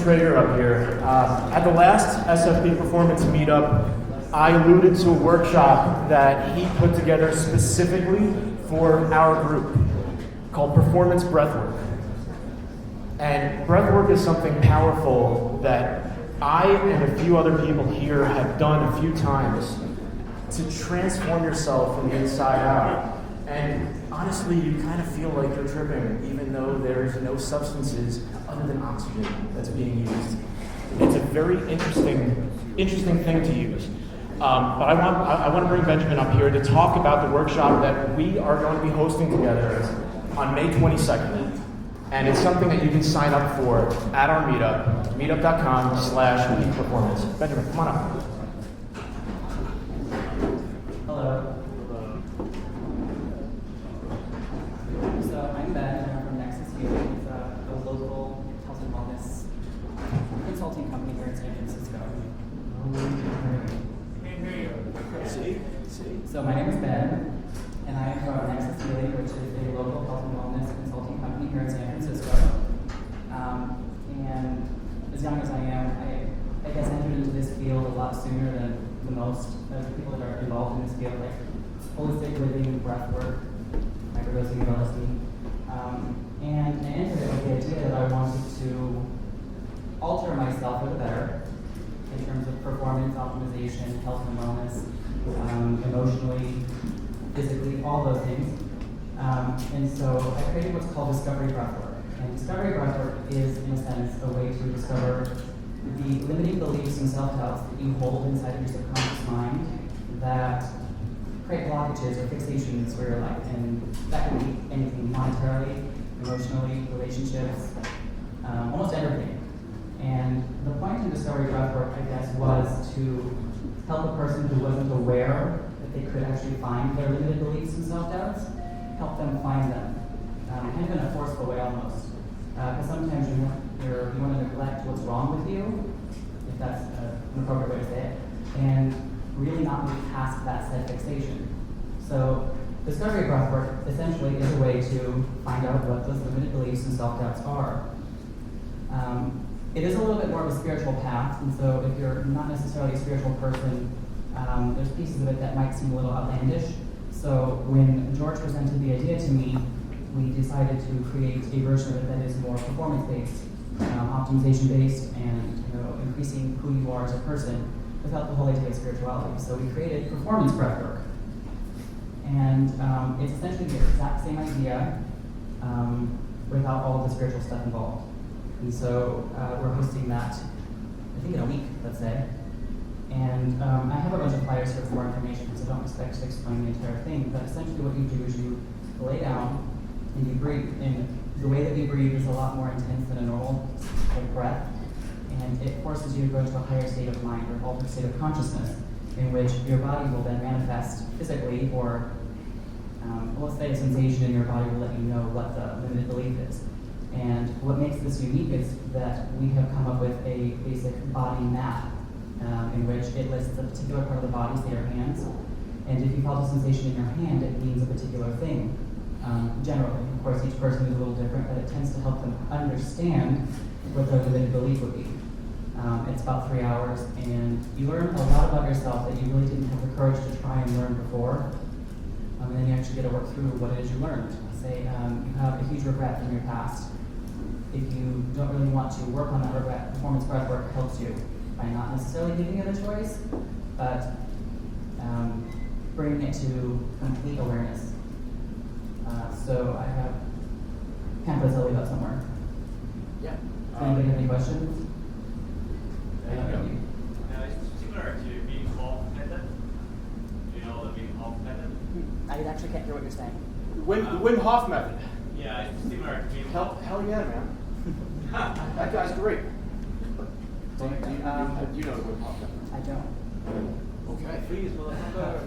Traeger up here. At the last SFP Performance Meetup, I alluded to a workshop that he put together specifically for our group called Performance Breathwork. And breathwork is something powerful that I and a few other people here have done a few times to transform yourself from the inside out. And honestly, you kind of feel like you're tripping, even though there's no substances other than oxygen that's being used. It's a very interesting thing to use. But I want to bring Benjamin up here to talk about the workshop that we are going to be hosting together on May 22nd. And it's something that you can sign up for at our meetup, meetup.com/peakperformance. Benjamin, come on up. Hello. So I'm Ben, and I'm from Nexus Healing. It's a local health and wellness consulting company here in San Francisco. So my name is Ben, and I am from Nexus Healing, which is a local health and wellness consulting company here in San Francisco. And as young as I am, I guess entered into this field a lot sooner than the most of the people that are involved in this field, like holistic living, breath work, microdosing, LSD. And I entered it with the idea that I wanted to alter myself for the better in terms of performance optimization, health and wellness, emotionally, physically, all those things. And so I created what's called discovery breathwork. And discovery breathwork is, in a sense, a way to discover the limiting beliefs and self-doubts that you hold inside of your subconscious mind that create blockages or fixations for your life. And that can be anything monetarily, emotionally, relationships, almost everything. And the point in discovery breathwork, I guess, was to help a person who wasn't aware that they could actually find their limited beliefs and self-doubts, help them find them, kind of in a forceful way almost. Because sometimes you want to neglect what's wrong with you, if that's an appropriate way to say it, and really not move past that said fixation. So discovery breathwork essentially is a way to find out what those limited beliefs and self-doubts are. It is a little bit more of a spiritual path, and so if you're not necessarily a spiritual person, there's pieces of it that might seem a little outlandish. So when George presented the idea to me, we decided to create a version of it that is more performance-based, optimization-based, and increasing who you are as a person without the whole idea of spirituality. So we created performance breathwork. And it's essentially the exact same idea without all of the spiritual stuff involved. And so we're hosting that, I think in a week, let's say. And I have a bunch of flyers here for more information, because I don't expect to explain the entire thing. But essentially what you do is you lay down and you breathe. And the way that we breathe is a lot more intense than a normal breath. And it forces you to go into a higher state of mind, or altered state of consciousness, in which your body will then manifest physically, or let's say a sensation in your body will let you know what the limited belief is. And what makes this unique is that we have come up with a basic body map in which it lists a particular part of the body, say your hands. And if you felt a sensation in your hand, it means a particular thing. Generally, of course, each person is a little different, but it tends to help them understand what their limited belief would be. It's about 3 hours, and you learn a lot about yourself that you really didn't have the courage to try and learn before. And then you actually get to work through what it is you learned. Say you have a huge regret from your past. If you don't really want to work on that regret, performance breathwork helps you by not necessarily giving it a choice, but bringing it to complete awareness. So I have pamphlets I'll leave out somewhere. Yeah. Does anybody have any questions? Now, it's similar to being off method. Do you know the being off method? I actually can't hear what you're saying. Wim Hof method. Yeah, it's similar to being Hell yeah, man. That guy's great. Do you know the Wim Hof method? I don't. Okay. Please, motherfucker.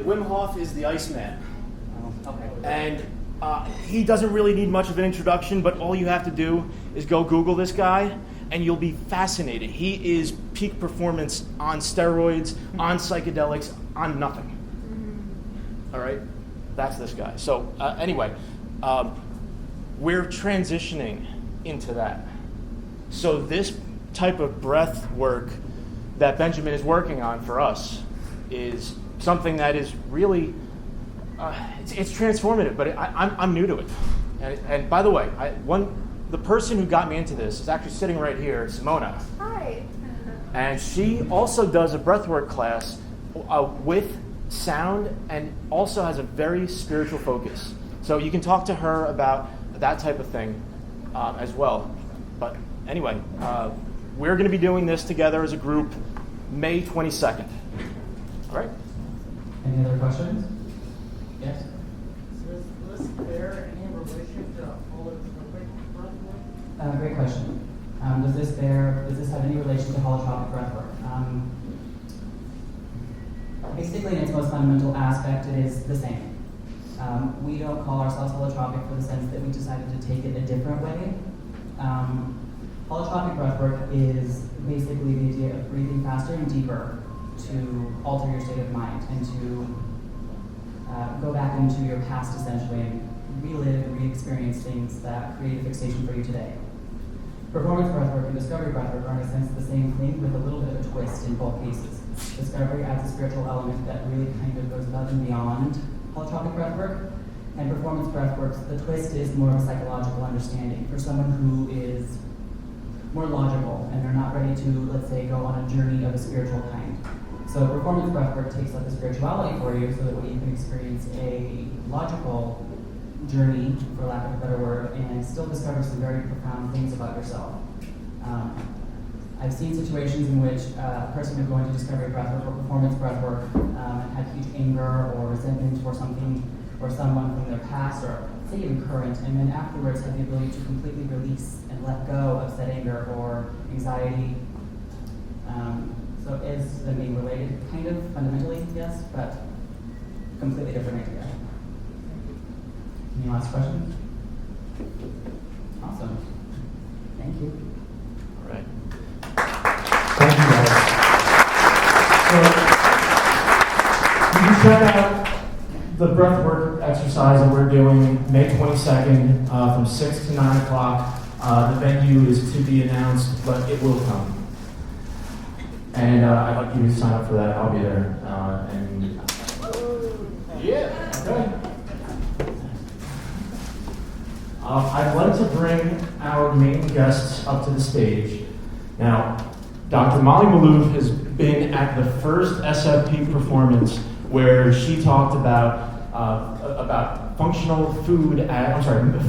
Wim Hof is the Iceman. Okay. And he doesn't really need much of an introduction, but all you have to do is go Google this guy, and you'll be fascinated. He is peak performance on steroids, on psychedelics, on nothing. All right? That's this guy. So anyway, we're transitioning into that. So this type of breath work that Benjamin is working on for us is something that is really, it's transformative, but I'm new to it. And by the way, the person who got me into this is actually sitting right here, Simona. Hi. And she also does a breathwork class with sound and also has a very spiritual focus. So you can talk to her about that type of thing as well. But anyway, we're going to be doing this together as a group May 22nd. All right? Any other questions? Yes? So is this bear any relation to holotropic breathwork? Great question. Does this have any relation to holotropic breathwork? Basically, in its most fundamental aspect, it is the same. We don't call ourselves holotropic for the sense that we decided to take it a different way. Holotropic breathwork is basically the idea of breathing faster and deeper to alter your state of mind and to go back into your past essentially and relive and re-experience things that create a fixation for you today. Performance breathwork and discovery breathwork are in a sense the same thing with a little bit of a twist in both cases. Discovery adds a spiritual element that really kind of goes above and beyond holotropic breathwork. And performance breathwork, the twist is more of a psychological understanding for someone who is more logical and they're not ready to, let's say, go on a journey of a spiritual kind. So performance breathwork takes up the spirituality for you so that way you can experience a logical journey, for lack of a better word, and still discover some very profound things about yourself. I've seen situations in which a person would go into discovery breathwork or performance breathwork and had huge anger or resentment for something or someone from their past or say even current, and then afterwards have the ability to completely release and let go of said anger or anxiety. So is the being related? Kind of, fundamentally, yes, but completely different idea. Any last questions? Awesome. Thank you. All right. Thank you, guys. So, you can check out the breathwork exercise that we're doing May 22nd from 6 to 9 o'clock. The venue is to be announced, but it will come. And I'd like you to sign up for that. I'll be there. Yeah, okay. I'd like to bring our main guests up to the stage. Now, Dr. Molly Maloof has been at the first SFP performance where she talked about functional food,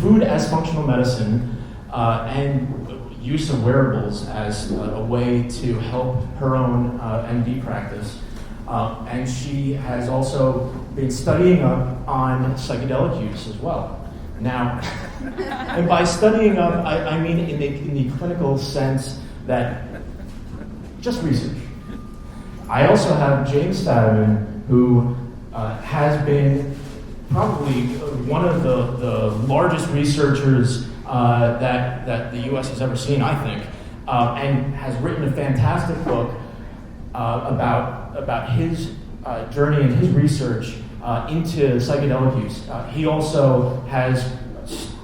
food as functional medicine, and use of wearables as a way to help her own MD practice. And she has also been studying up on psychedelic use as well. Now, and by studying up, I mean in the clinical sense that just research. I also have James Fadiman, who has been probably one of the largest researchers that the U.S. has ever seen, I think, and has written a fantastic book about his journey and his research into psychedelic use. He also has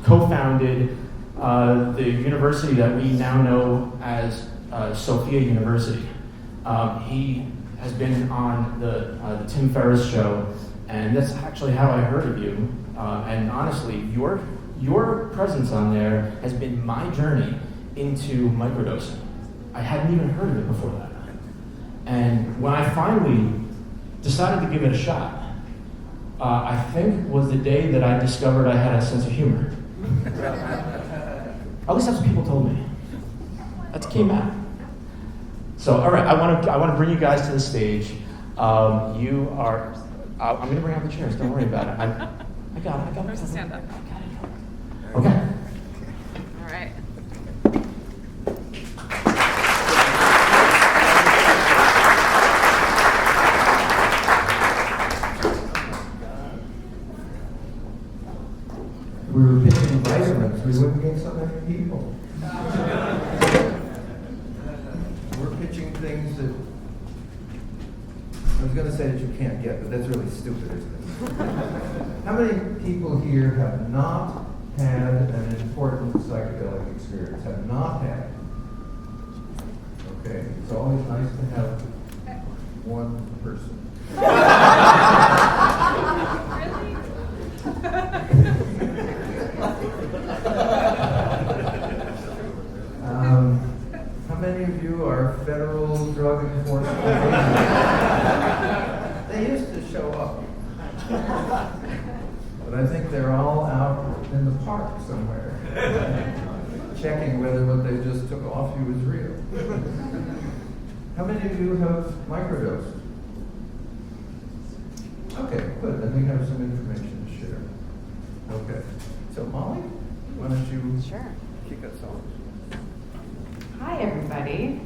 co-founded the university that we now know as Sophia University. He has been on the Tim Ferriss show, and that's actually how I heard of you. And honestly, your presence on there has been my journey into microdosing. I hadn't even heard of it before that. And when I finally decided to give it a shot, I think was the day that I discovered I had a sense of humor. At least that's what people told me. That came out. So, all right, I want to bring you guys to the stage. I'm going to bring out the chairs. Don't worry about it. I got it. Where's the stand up? Okay. All right. We were pitching vitamins, we wouldn't get so many people. We're pitching things that, I was going to say that you can't get, but that's really stupid, isn't it? How many people here have not had an important psychedelic experience, have not had? Okay, it's always nice to have one person. How many of you are federal drug enforcement agents? They used to show up. But I think they're all out in the park somewhere, checking whether what they just took off you is real. How many of you have microdosed? Okay, good. Then we have some information to share. Okay. So Molly, why don't you kick us off? Hi, everybody.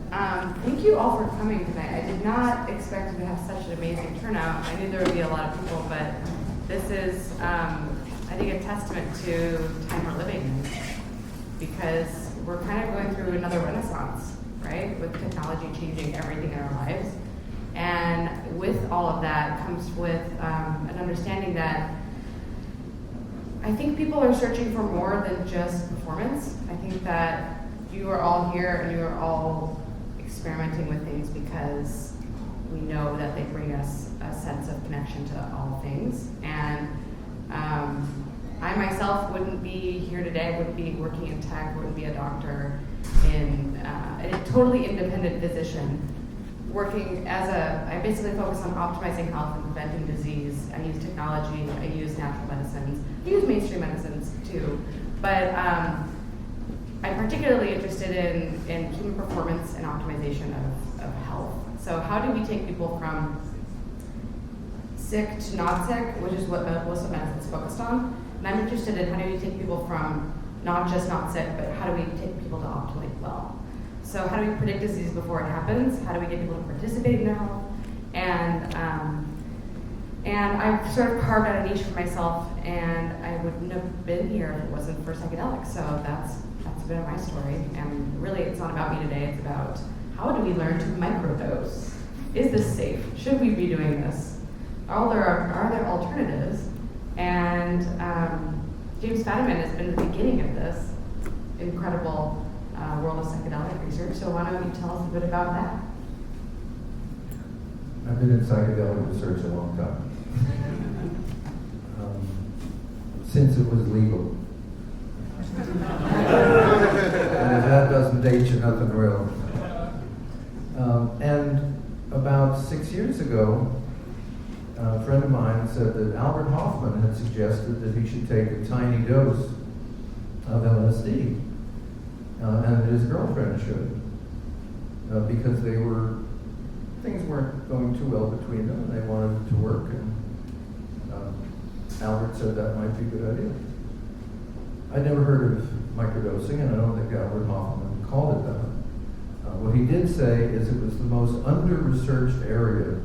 Thank you all for coming tonight. I did not expect to have such an amazing turnout. I knew there would be a lot of people, but this is, I think, a testament to the time we're living in, because we're kind of going through another renaissance, right? With technology changing everything in our lives. And with all of that comes with an understanding that I think people are searching for more than just performance. I think that you are all here and you are all experimenting with things because we know that they bring us a sense of connection to all things. And I myself wouldn't be here today, wouldn't be working in tech, wouldn't be a doctor, in a totally independent physician, working as I basically focus on optimizing health and preventing disease. I use technology, I use natural medicines, I use mainstream medicines too, but I'm particularly interested in human performance and optimization of health. So how do we take people from sick to not sick, which is what most of medicine is focused on. And I'm interested in how do we take people from not just not sick, but how do we take people to optimally well. So how do we predict disease before it happens? How do we get people to participate in their health? And I've sort of carved out a niche for myself, and I wouldn't have been here if it wasn't for psychedelics. So that's a bit of my story. And really, it's not about me today. It's about how do we learn to microdose? Is this safe? Should we be doing this? Are there alternatives? And James Fadiman has been the beginning of this incredible world of psychedelic research. So why don't you tell us a bit about that? I've been in psychedelic research a long time. Since it was legal. And if that doesn't date you, nothing will. And about 6 years ago, a friend of mine said that Albert Hoffman had suggested that he should take a tiny dose of LSD, and his girlfriend should, because things weren't going too well between them, and they wanted it to work, and Albert said that might be a good idea. I'd never heard of microdosing, and I don't think Albert Hoffman called it that. What he did say is it was the most under-researched area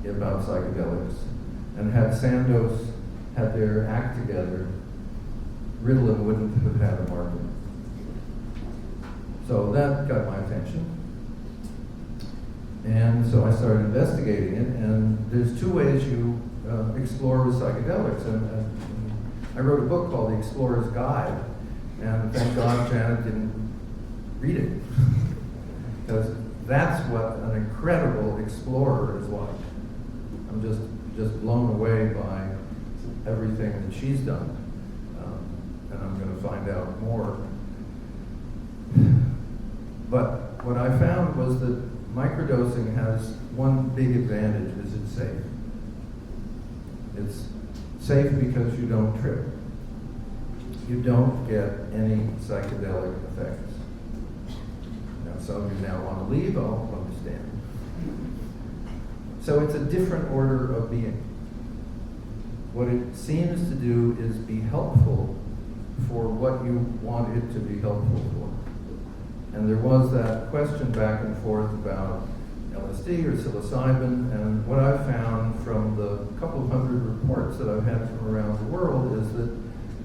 about psychedelics, and had Sandoz had their act together, Ritalin wouldn't have had a market. So that got my attention. And so I started investigating it, and there's two ways you explore with psychedelics. And I wrote a book called The Explorer's Guide, and thank God Janet didn't read it. Because that's what an incredible explorer is like. I'm just blown away by everything that she's done, and I'm going to find out more. But what I found was that microdosing has one big advantage: is it's safe. It's safe because you don't trip. You don't get any psychedelic effects. Now, some of you now want to leave. I'll understand. So it's a different order of being. What it seems to do is be helpful for what you want it to be helpful for. And there was that question back and forth about LSD or psilocybin, and what I've found from the couple of hundred reports that I've had from around the world is that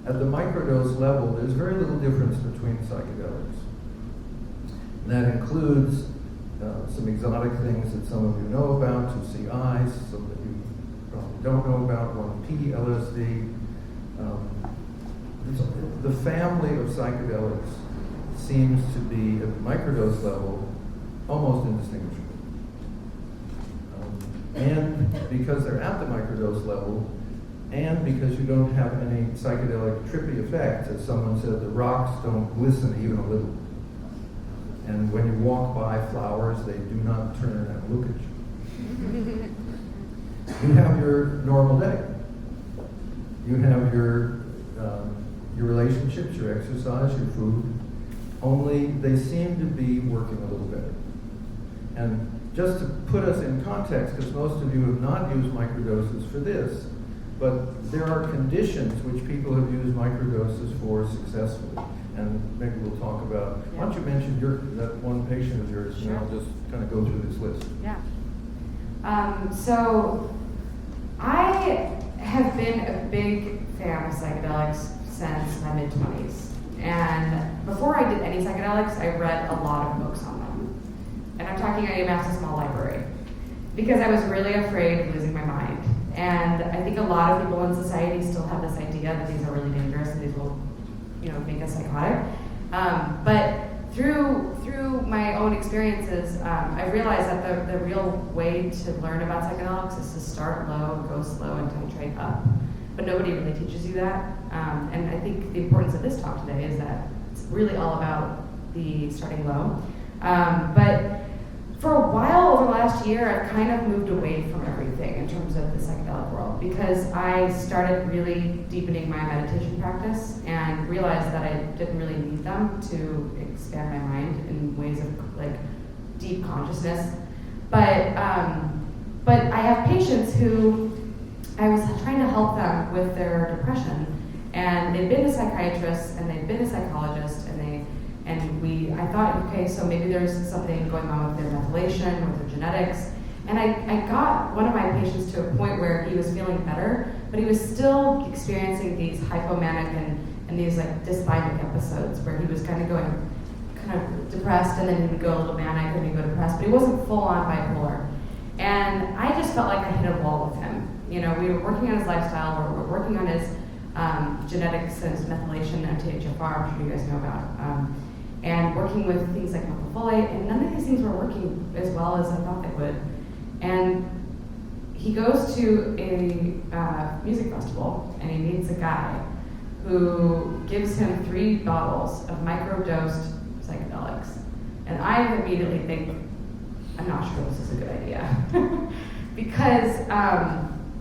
at the microdose level, there's very little difference between psychedelics. And that includes some exotic things that some of you know about, 2CIs, some that you probably don't know about, 1P, LSD. The family of psychedelics seems to be, at the microdose level, almost indistinguishable. And because they're at the microdose level, and because you don't have any psychedelic trippy effects, as someone said, the rocks don't glisten even a little. And when you walk by flowers, they do not turn and look at you. You have your normal day. You have your relationships, your exercise, your food, only they seem to be working a little better. And just to put us in context, because most of you have not used microdoses for this, but there are conditions which people have used microdoses for successfully. And maybe we'll talk about, why don't you mention that one patient of yours, and I'll just kind of go through this list. Yeah. So I have been a big fan of psychedelics since my mid-20s. And before I did any psychedelics, I read a lot of books on them. And I'm talking, I amassed a small library because I was really afraid of losing my mind. And I think a lot of people in society still have this idea that these are really dangerous and these will, make us psychotic. But through my own experiences, I realized that the real way to learn about psychedelics is to start low, go slow, and titrate up. But nobody really teaches you that. And I think the importance of this talk today is that it's really all about the starting low. But for a while over the last year, I've kind of moved away from everything in terms of the psychedelic world because I started really deepening my meditation practice and realized that I didn't really need them to expand my mind in ways of like deep consciousness. But I have patients who I was trying to help them with their depression, and they've been to psychiatrists and they've been to psychologists, I thought, okay, so maybe there's something going on with their methylation, with their genetics. And I got one of my patients to a point where he was feeling better, but he was still experiencing these hypomanic and these like dysthymic episodes where he was kind of depressed, and then he would go a little manic and he'd go depressed, but he wasn't full on bipolar. And I just felt like I hit a wall with him. We were working on his lifestyle, we're working on his genetics and his methylation and THFR, I'm sure you guys know about. And working with things like methylfolate, and none of these things were working as well as I thought they would. And he goes to a music festival, and he meets a guy who gives him 3 bottles of microdosed psychedelics. And I immediately think, I'm not sure this is a good idea. Because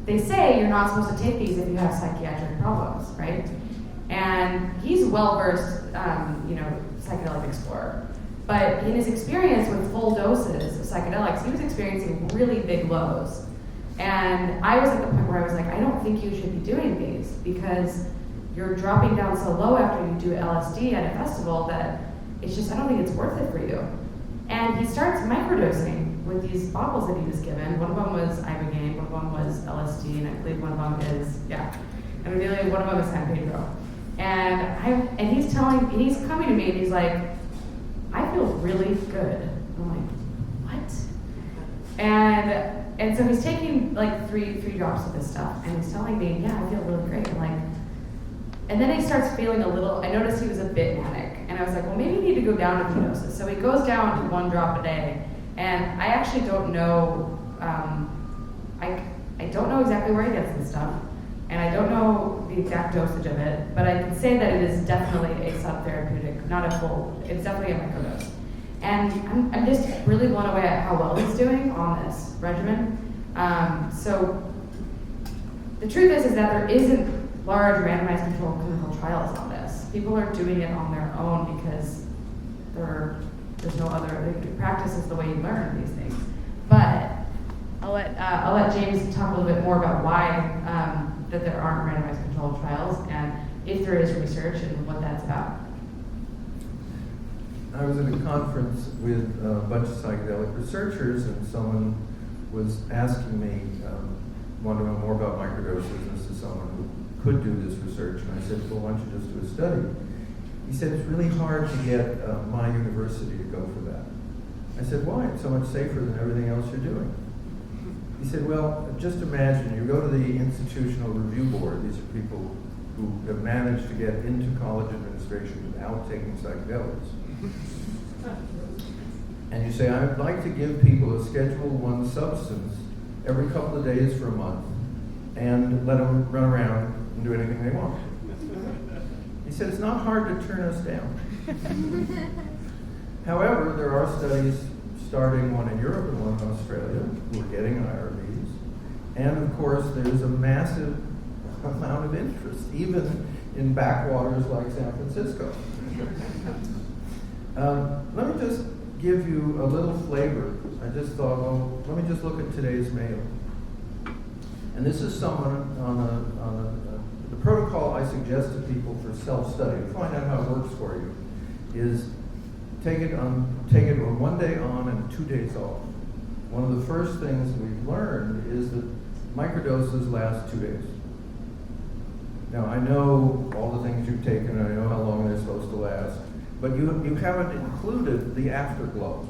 they say you're not supposed to take these if you have psychiatric problems, right? And he's a well-versed, psychedelic explorer. But in his experience with full doses of psychedelics, he was experiencing really big lows. And I was at the point where I was like, I don't think you should be doing these because you're dropping down so low after you do LSD at a festival that it's just, I don't think it's worth it for you. And he starts microdosing with these bottles that he was given. One of them was ibogaine, one of them was LSD, and I believe one of them is, and really one of them is San Pedro. And he's coming to me and he's like, I feel really good. I'm like, what? And so he's taking like three drops of this stuff, and he's telling me, yeah, I feel really great. And then he starts feeling a little, I noticed he was a bit manic, and I was like, well, maybe you need to go down a few doses. So he goes down to 1 drop a day, and I actually don't know, I don't know exactly where he gets this stuff, and I don't know the exact dosage of it, but I can say that it is definitely a sub-therapeutic, not a full, it's definitely a microdose. And I'm just really blown away at how well he's doing on this regimen. So the truth is that there isn't large randomized controlled clinical trials on this. People are doing it on their own because there's no other, practice is the way you learn these things. But I'll let James talk a little bit more about why that there aren't randomized controlled trials and if there is research and what that's about. I was at a conference with a bunch of psychedelic researchers, and someone was asking me, wanted to know more about microdoses. This is someone who could do this research, and I said, well, why don't you just do a study? He said, it's really hard to get my university to go for that. I said, why? It's so much safer than everything else you're doing. He said, well, just imagine, you go to the institutional review board. These are people who have managed to get into college administration without taking psychedelics. and you say, I would like to give people a Schedule 1 substance every couple of days for a month and let them run around and do anything they want. He said, it's not hard to turn us down. However, there are studies, starting one in Europe and one in Australia, who are getting IRBs. And of course, there's a massive amount of interest, even in backwaters like San Francisco. Let me just give you a little flavor. I just thought, well, let me just look at today's mail. And this is someone the protocol I suggest to people for self-study, to find out how it works for you, is take it on 1 day on and 2 days off. One of the first things we've learned is that microdoses last 2 days. Now, I know all the things you've taken, I know how long they're supposed to last, but you haven't included the afterglow.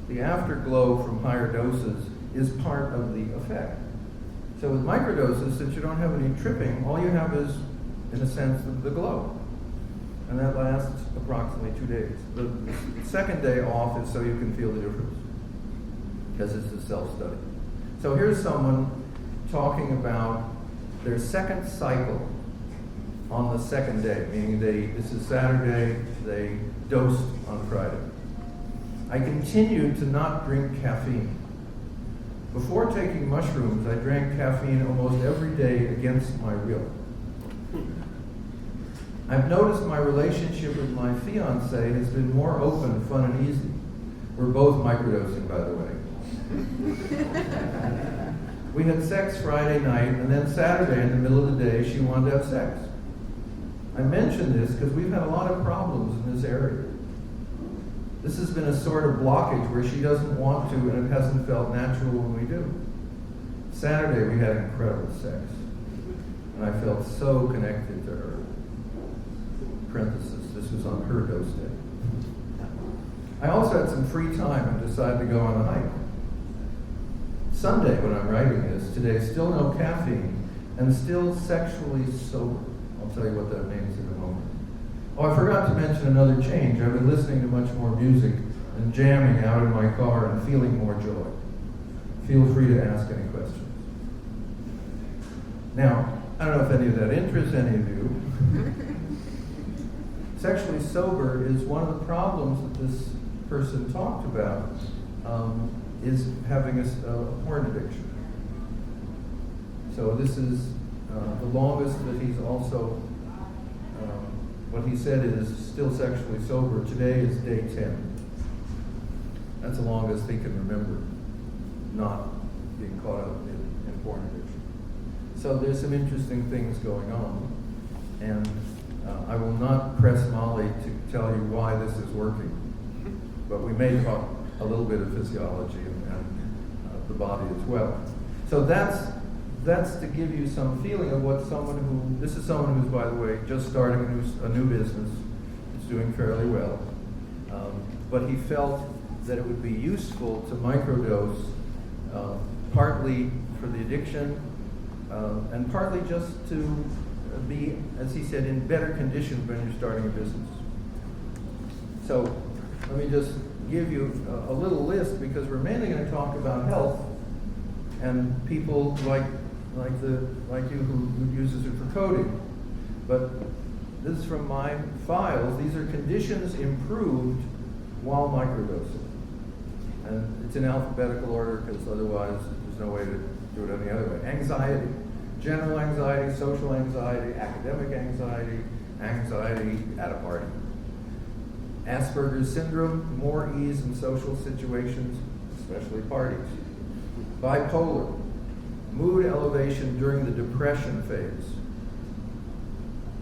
The afterglow from higher doses is part of the effect. So with microdoses, since you don't have any tripping, all you have is, in a sense, the glow. And that lasts approximately 2 days. The second day off is so you can feel the difference, because it's a self-study. So here's someone talking about their second cycle on the second day, meaning this is Saturday, they dosed on Friday. I continued to not drink caffeine. Before taking mushrooms, I drank caffeine almost every day against my will. I've noticed my relationship with my fiancé has been more open, fun, and easy. We're both microdosing, by the way. We had sex Friday night, and then Saturday, in the middle of the day, she wanted to have sex. I mention this because we've had a lot of problems in this area. This has been a sort of blockage where she doesn't want to, and it hasn't felt natural when we do. Saturday, we had incredible sex, and I felt so connected to her. Parenthesis, this was on her dose day. I also had some free time and decided to go on a hike. Sunday, when I'm writing this, today, still no caffeine and still sexually sober. I'll tell you what that means in a moment. Oh, I forgot to mention another change. I've been listening to much more music and jamming out in my car and feeling more joy. Feel free to ask any questions. Now, I don't know if any of that interests any of you. Sexually sober is one of the problems that this person talked about, is having a porn addiction. So this is the longest that he's also, what he said is still sexually sober. Today is day 10. That's the longest he can remember not being caught up in porn addiction. So there's some interesting things going on, and I will not press Molly to tell you why this is working, but we may talk a little bit of physiology and the body as well. So that's to give you some feeling of what this is someone who's, by the way, just starting a new business. It's doing fairly well. But he felt that it would be useful to microdose, partly for the addiction, and partly just to be, as he said, in better condition when you're starting a business. So let me just give you a little list, because we're mainly going to talk about health and people like you who uses it for coding. But this is from my files. These are conditions improved while microdosing. And it's in alphabetical order, because otherwise there's no way to do it any other way. Anxiety, general anxiety, social anxiety, academic anxiety, anxiety at a party. Asperger's syndrome, more ease in social situations, especially parties. Bipolar, mood elevation during the depression phase.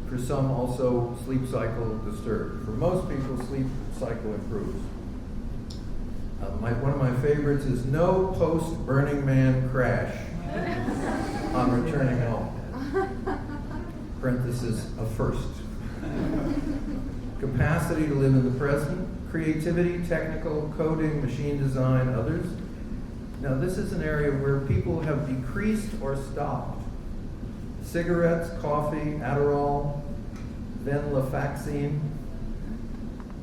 For some, also sleep cycle disturbed. For most people, sleep cycle improves. One of my favorites is no post-Burning Man crash on returning home. Parenthesis, a first. Capacity to live in the present, creativity, technical, coding, machine design, others. Now this is an area where people have decreased or stopped. Cigarettes, coffee, Adderall, venlafaxine,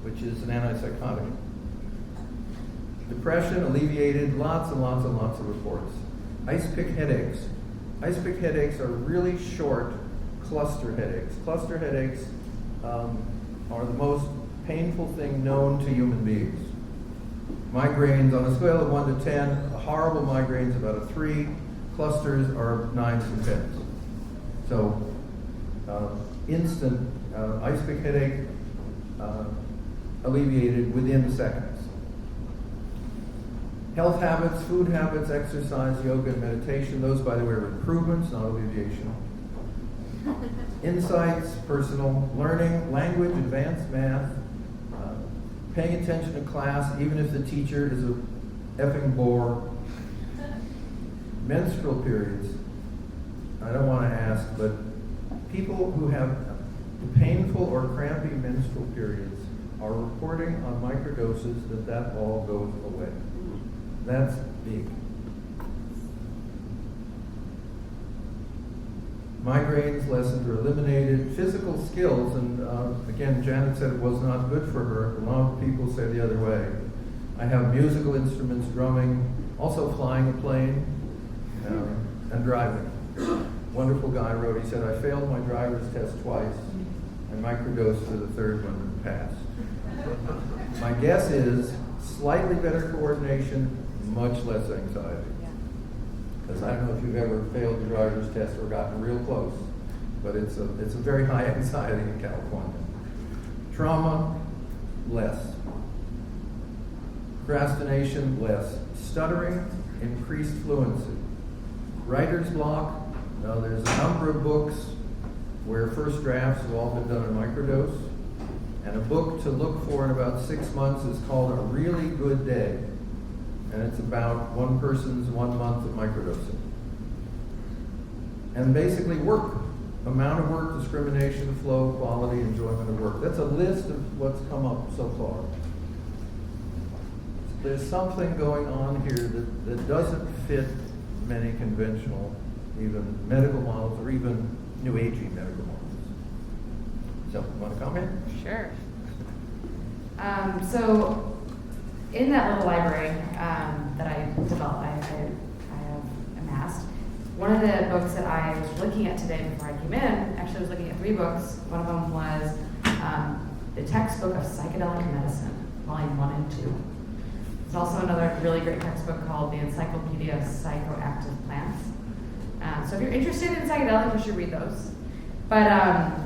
which is an antipsychotic. Depression alleviated, lots and lots and lots of reports. Ice pick headaches. Ice pick headaches are really short cluster headaches. Cluster headaches are the most painful thing known to human beings. Migraines, on a scale of 1 to 10, a horrible migraine is about a 3. Clusters are 9s and 10s. So, instant ice pick headache alleviated within seconds. Health habits, food habits, exercise, yoga, and meditation. Those, by the way, are improvements, not alleviation. Insights, personal learning, language, advanced math, paying attention to class, even if the teacher is a effing bore. Menstrual periods. I don't want to ask, but people who have painful or crampy menstrual periods are reporting on microdoses that all goes away. That's big. Migraines lessened or eliminated. Physical skills, and again, Janet said it was not good for her. A lot of people say the other way. I have musical instruments, drumming, also flying a plane, and driving. Wonderful guy wrote, he said, I failed my driver's test twice. I microdosed for the third one and passed. My guess is slightly better coordination, much less anxiety. Because I don't know if you've ever failed your driver's test or gotten real close, but it's a very high anxiety in California. Trauma, less. Procrastination, less. Stuttering, increased fluency. Writer's block, now there's a number of books where first drafts have all been done in microdose, and a book to look for in about 6 months is called A Really Good Day. And it's about one person's 1 month of microdosing. And basically work, amount of work, discrimination, flow, quality, enjoyment of work. That's a list of what's come up so far. There's something going on here that doesn't fit many conventional, even medical models or even new agey medical models. So, you want to comment? Sure. So, in that little library that I developed, I have amassed, one of the books that I was looking at today before I came in, actually I was looking at 3 books. One of them was the textbook of psychedelic medicine, volume 1 and 2. There's also another really great textbook called The Encyclopedia of Psychoactive Plants. So if you're interested in psychedelics, you should read those. But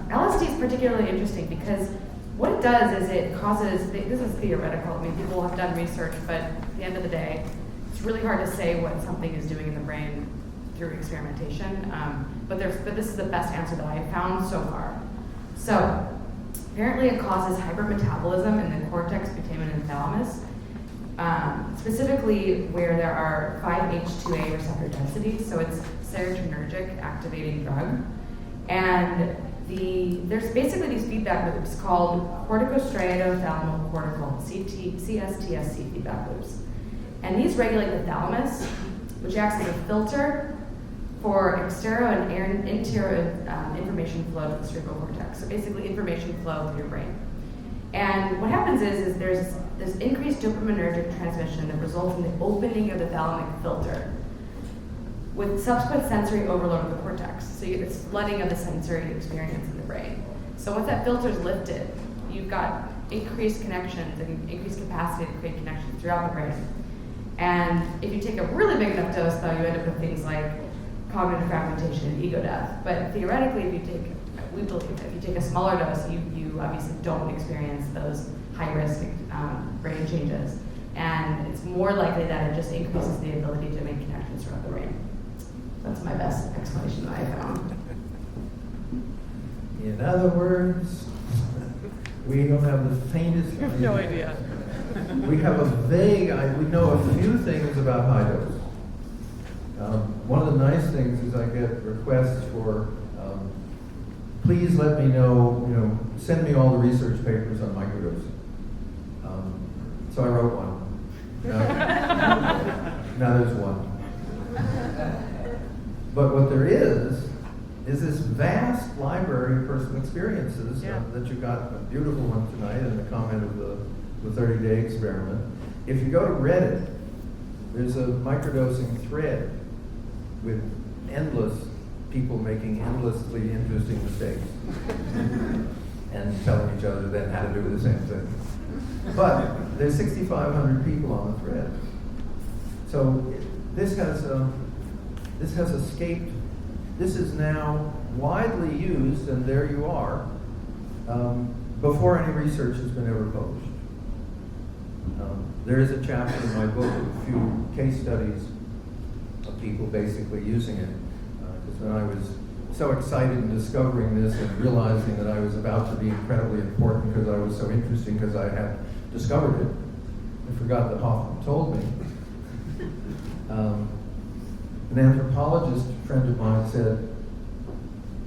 LSD is particularly interesting because what it does is it causes, this is theoretical, I mean people have done research, but at the end of the day, it's really hard to say what something is doing in the brain through experimentation. But this is the best answer that I have found so far. So apparently it causes hypermetabolism in the cortex, putamen, and thalamus. Specifically where there are 5-H2A receptor densities, so it's serotonergic activating drug. And there's basically these feedback loops called corticostriato-thalamocortical, CSTSC feedback loops. And these regulate the thalamus, which acts as a filter for extero and interior information flow to the cerebral cortex. So basically information flow through your brain. And what happens is there's this increased dopaminergic transmission that results in the opening of the thalamic filter with subsequent sensory overload of the cortex. So you get this flooding of the sensory experience in the brain. So once that filter is lifted, you've got increased connections and increased capacity to create connections throughout the brain. And if you take a really big enough dose, though, you end up with things like cognitive fragmentation and ego death. But theoretically, we believe that if you take a smaller dose, you obviously don't experience those high-risk brain changes. And it's more likely that it just increases the ability to make connections throughout the brain. That's my best explanation that I found. In other words, we don't have the faintest idea. No idea. We have a vague, we know a few things about high dose. One of the nice things is I get requests for, please let me know, send me all the research papers on microdosing. So I wrote one. Now there's one. But what there is this vast library of personal experiences that you got a beautiful one tonight in the comment of the 30-day experiment. if you go to Reddit, there's a microdosing thread with endless people making endlessly interesting mistakes and telling each other then how to do the same thing. But there's 6,500 people on the thread. So this has escaped. This is now widely used, and there you are, before any research has been ever published. There is a chapter in my book with a few case studies of people basically using it. Because when I was so excited in discovering this and realizing that I was about to be incredibly important because I was so interesting because I had discovered it, I forgot that Hoffman told me. An anthropologist friend of mine said,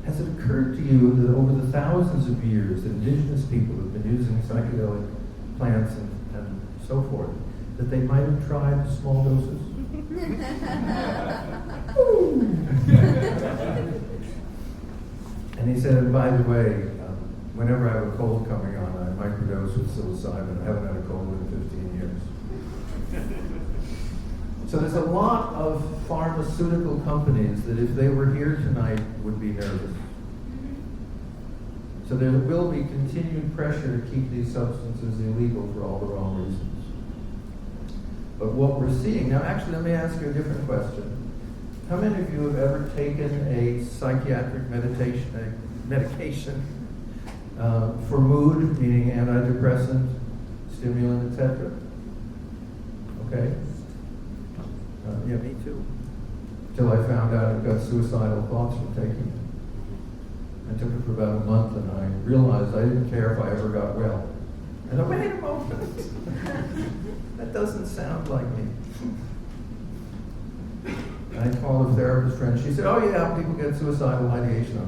has it occurred to you that over the thousands of years that indigenous people have been using psychedelic plants and so forth, that they might have tried small doses? And he said, and by the way, whenever I have a cold coming on, I microdose with psilocybin. I haven't had a cold in 15 years. So there's a lot of pharmaceutical companies that if they were here tonight would be nervous. So there will be continued pressure to keep these substances illegal for all the wrong reasons. But what we're seeing, now actually let me ask you a different question. How many of you have ever taken a psychiatric medication for mood, meaning antidepressant, stimulant, etc.? Okay? Yeah, me too. Till I found out I've got suicidal thoughts from taking it. I took it for about a month and I realized I didn't care if I ever got well. And I wait a moment. That doesn't sound like me. I called a therapist friend. She said, oh yeah, people get suicidal ideation on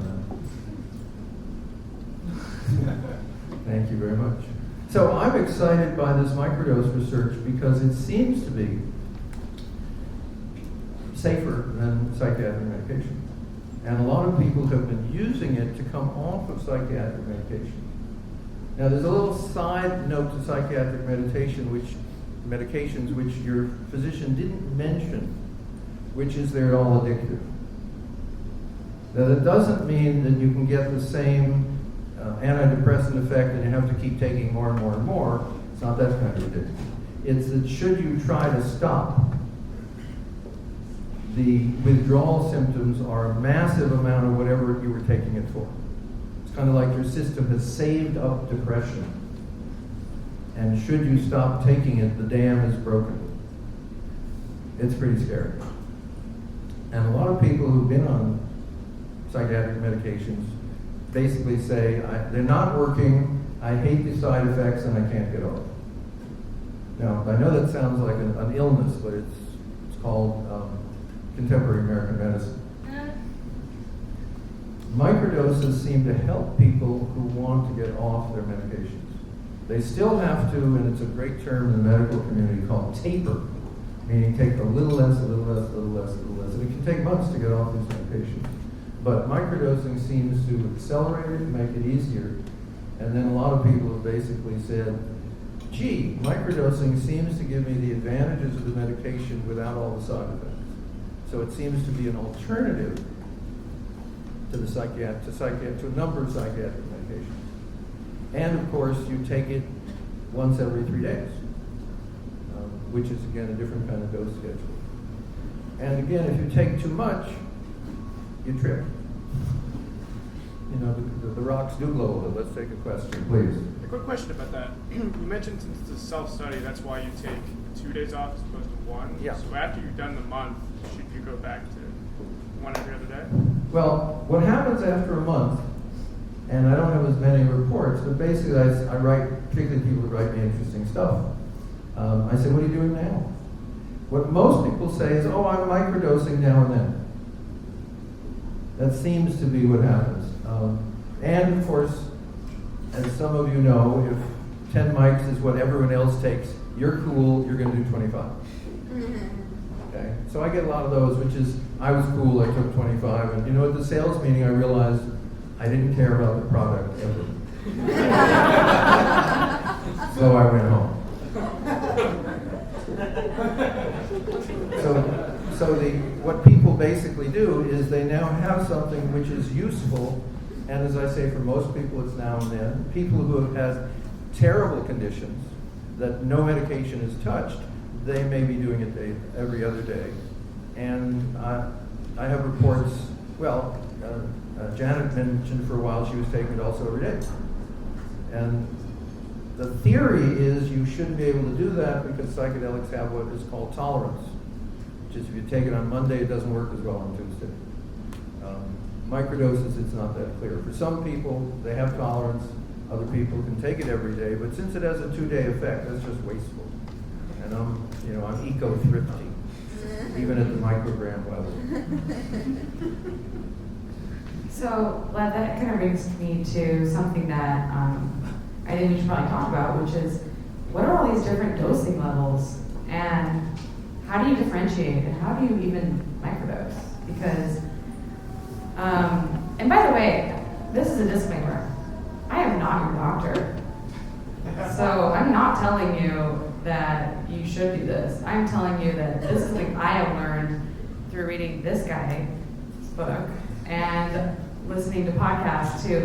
that. Thank you very much. So I'm excited by this microdose research because it seems to be safer than psychiatric medication. And a lot of people have been using it to come off of psychiatric medication. Now there's a little side note to psychiatric medications which your physician didn't mention, which is they're all addictive. Now that doesn't mean that you can get the same antidepressant effect and you have to keep taking more and more and more. It's not that kind of addictive. It's that should you try to stop, the withdrawal symptoms are a massive amount of whatever you were taking it for. It's kind of like your system has saved up depression. And should you stop taking it, the dam is broken. It's pretty scary. And a lot of people who've been on psychiatric medications basically say, they're not working, I hate the side effects, and I can't get off. Now, I know that sounds like an illness, but it's called contemporary American medicine. Microdoses seem to help people who want to get off their medications. They still have to, and it's a great term in the medical community called taper, meaning take a little less, a little less, a little less, a little less. And it can take months to get off these medications. But microdosing seems to accelerate it, make it easier. And then a lot of people have basically said, gee, microdosing seems to give me the advantages of the medication without all the side effects. So it seems to be an alternative to the to a number of psychiatric medications. And of course, you take it once every 3 days, which is again a different kind of dose schedule. And again, if you take too much, you trip. You know, the rocks do glow a little. Let's take a question, please. A quick question about that. You mentioned since it's a self-study, that's why you take 2 days off as opposed to 1. Yeah. So after you've done the month, should you go back to 1 every other day? Well, what happens after a month, and I don't have as many reports, but basically I write, particularly people who write me interesting stuff. I say, what are you doing now? What most people say is, oh, I'm microdosing now and then. That seems to be what happens. And of course, as some of you know, if 10 mics is what everyone else takes, you're cool, you're going to do 25. Okay? So I get a lot of those, which is, I was cool, I took 25. And you know, at the sales meeting, I realized I didn't care about the product ever. So I went home. what people basically do is they now have something which is useful, and as I say, for most people it's now and then. People who have had terrible conditions that no medication has touched, they may be doing it every other day. And I have reports, Janet mentioned for a while she was taking it also every day. And the theory is you shouldn't be able to do that because psychedelics have what is called tolerance, which is if you take it on Monday, it doesn't work as well on Tuesday. Microdoses, it's not that clear. For some people, they have tolerance. Other people can take it every day, but since it has a 2-day effect, that's just wasteful. And I'm eco-thrifty, even at the microgram level. So that kind of brings me to something that I think we should probably talk about, which is what are all these different dosing levels, and how do you differentiate, and how do you even microdose? Because, and by the way, this is a disclaimer. I am not your doctor. So I'm not telling you that you should do this. I'm telling you that this is something I have learned through reading this guy's book and listening to podcasts too.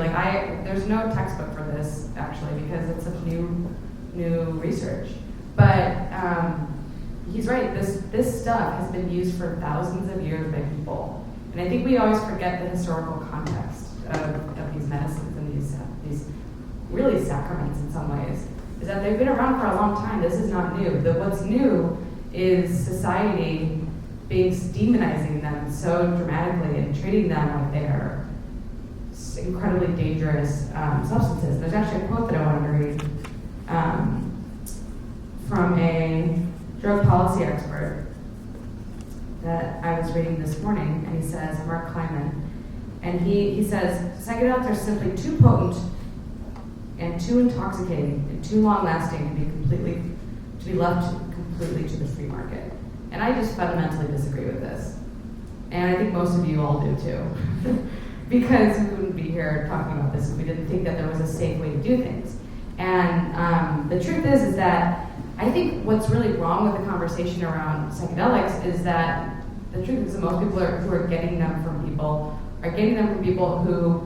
There's no textbook for this actually because it's such new research. But he's right. This stuff has been used for thousands of years by people, and I think we always forget the historical context of these medicines and these really sacraments in some ways. Is that they've been around for a long time. This is not new. What's new is society demonizing them so dramatically and treating them like they are incredibly dangerous substances. There's actually a quote that I wanted to read from a drug policy expert that I was reading this morning, and he says, Mark Kleiman, and he says, psychedelics are simply too potent and too intoxicating and too long-lasting to be left completely to the free market. And I just fundamentally disagree with this. And I think most of you all do too. Because we wouldn't be here talking about this if we didn't think that there was a safe way to do things. And the truth is that I think what's really wrong with the conversation around psychedelics is that the truth is that most people who are getting them from people are getting them from people who,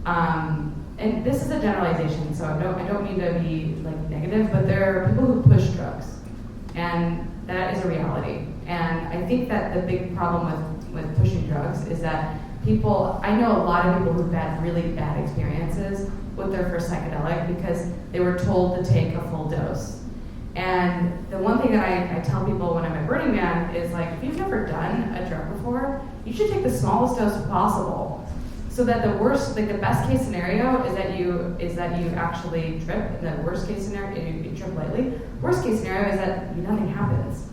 and this is a generalization, so I don't mean to be negative, but there are people who push drugs, and that is a reality. And I think that the big problem with pushing drugs is that I know a lot of people who've had really bad experiences with their first psychedelic because they were told to take a full dose. And the one thing that I tell people when I'm at Burning Man is if you've never done a drug before, you should take the smallest dose possible. So that the best case scenario is that you actually trip, and the worst case scenario, you trip lightly. Worst case scenario is that nothing happens.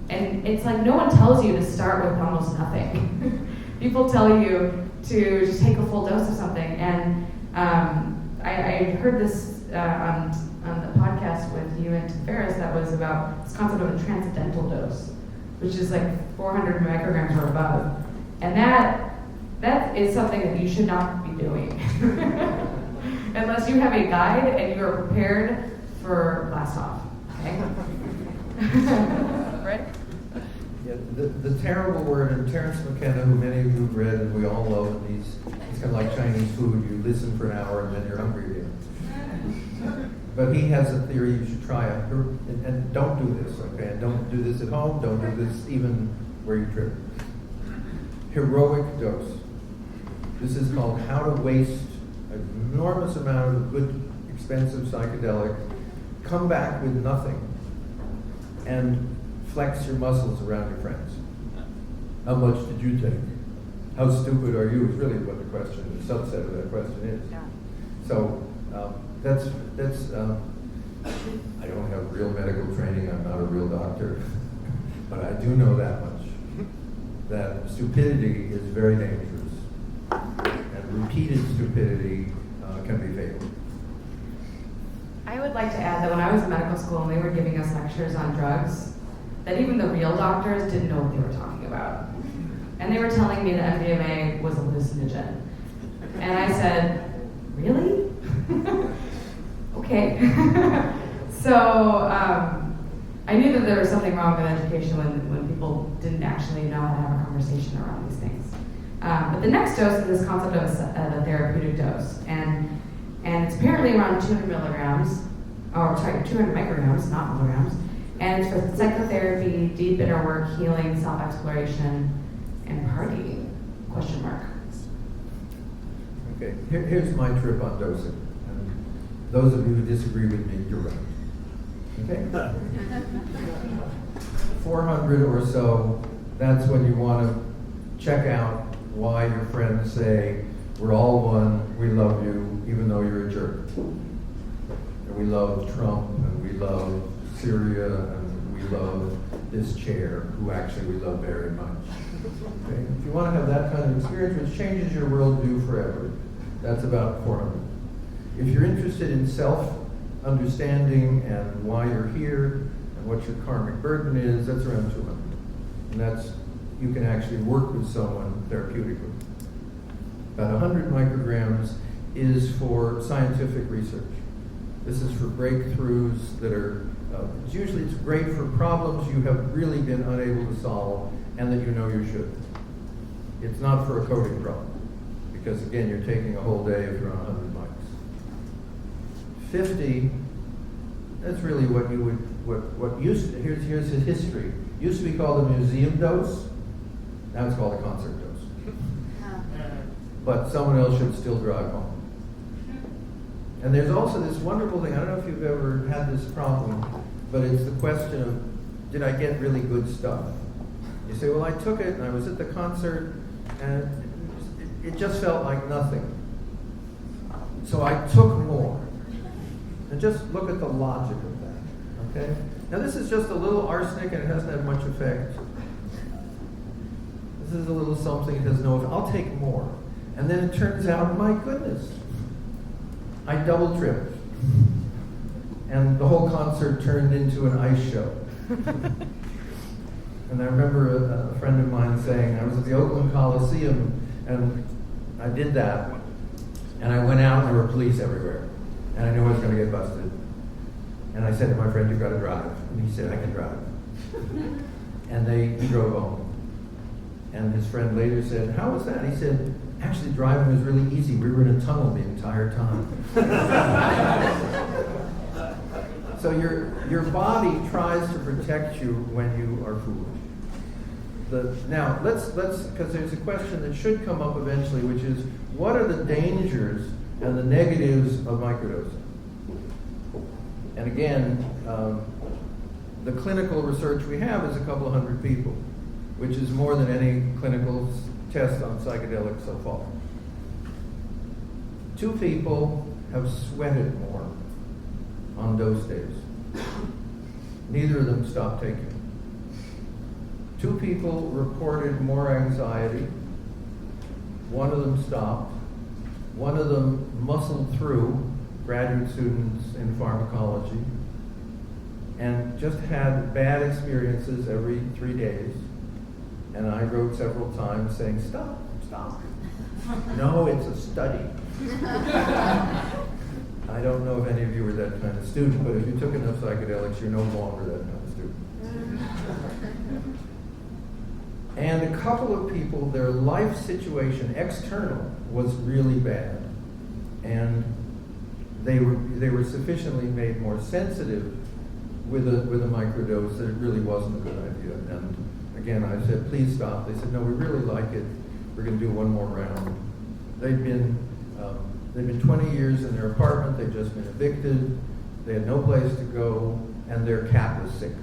And it's no one tells you to start with almost nothing. People tell you to just take a full dose of something. And I heard this on the podcast with you and Tim Ferriss that was about this concept of a transcendental dose, which is 400 micrograms or above. And that is something that you should not be doing. Unless you have a guide and you are prepared for blast off. Okay? Right? Yeah, the terrible word, and Terence McKenna, who many of you have read and we all love, and he's kind of like Chinese food. You listen for an hour and then you're hungry again. But he has a theory you should try it. And don't do this, okay? And don't do this at home. Don't do this even where you trip. Heroic dose. This is called how to waste an enormous amount of good, expensive psychedelic, come back with nothing, and flex your muscles around your friends. How much did you take? How stupid are you is really what the question, the subset of that question is. Yeah. So that's I don't have real medical training, I'm not a real doctor, but I do know that much, that stupidity is very dangerous. And repeated stupidity can be fatal. I would like to add that when I was in medical school and they were giving us lectures on drugs, that even the real doctors didn't know what they were talking about. And they were telling me that MDMA was a hallucinogen. And I said, really? Okay. So I knew that there was something wrong with education when people didn't actually know how to have a conversation around these things. But the next dose is this concept of a therapeutic dose, and it's apparently around 200 milligrams, or sorry, 200 micrograms, not milligrams, and it's for psychotherapy, deep inner work, healing, self-exploration, and partying, question mark. Okay, here's my trip on dosing. And those of you who disagree with me, you're right. Okay? 400 or so, that's when you want to check out why your friends say, we're all one, we love you, even though you're a jerk. And we love Trump, and we love Syria, and we love this chair, who actually we love very much. Okay? If you want to have that kind of experience, which changes your worldview forever, that's about 400. If you're interested in self-understanding and why you're here, and what your karmic burden is, that's around 200. And that's, you can actually work with someone therapeutically. About 100 micrograms is for scientific research. This is for breakthroughs that are, usually it's great for problems you have really been unable to solve and that you know you should. It's not for a coding problem, because again, you're taking a whole day if you're on 100 mics. 50, that's really what you would, what used to, here's his history. Used to be called a museum dose, now it's called a concert dose. But someone else should still drive home. And there's also this wonderful thing, I don't know if you've ever had this problem, but it's the question of, did I get really good stuff? You say, well, I took it and I was at the concert and it just felt like nothing. So I took more. And just look at the logic of that, okay? Now this is just a little arsenic and it hasn't had much effect. This is a little something, it has no effect. I'll take more. And then it turns out, my goodness, I double tripped. And the whole concert turned into an ice show. And I remember a friend of mine saying, I was at the Oakland Coliseum and I did that. And I went out and there were police everywhere. And I knew I was going to get busted. And I said to my friend, you've got to drive. And he said, I can drive. And he drove home. And his friend later said, how was that? He said, actually driving was really easy. We were in a tunnel the entire time. So your body tries to protect you when you are foolish. Now, let's because there's a question that should come up eventually, which is, what are the dangers and the negatives of microdosing? And again, the clinical research we have is a couple of hundred people, which is more than any clinical test on psychedelics so far. 2 people have sweated more on dose days. Neither of them stopped taking. 2 people reported more anxiety. 1 of them stopped. 1 of them muscled through, graduate students in pharmacology, and just had bad experiences every 3 days. And I wrote several times saying, stop. No, it's a study. I don't know if any of you were that kind of student, but if you took enough psychedelics, you're no longer that kind of student. And a couple of people, their life situation, external, was really bad. And they were sufficiently made more sensitive with a microdose that it really wasn't a good idea. And again, I said, please stop. They said, no, we really like it. We're going to do one more round. They've been 20 years in their apartment. They've just been evicted. They had no place to go, and their cat was sick.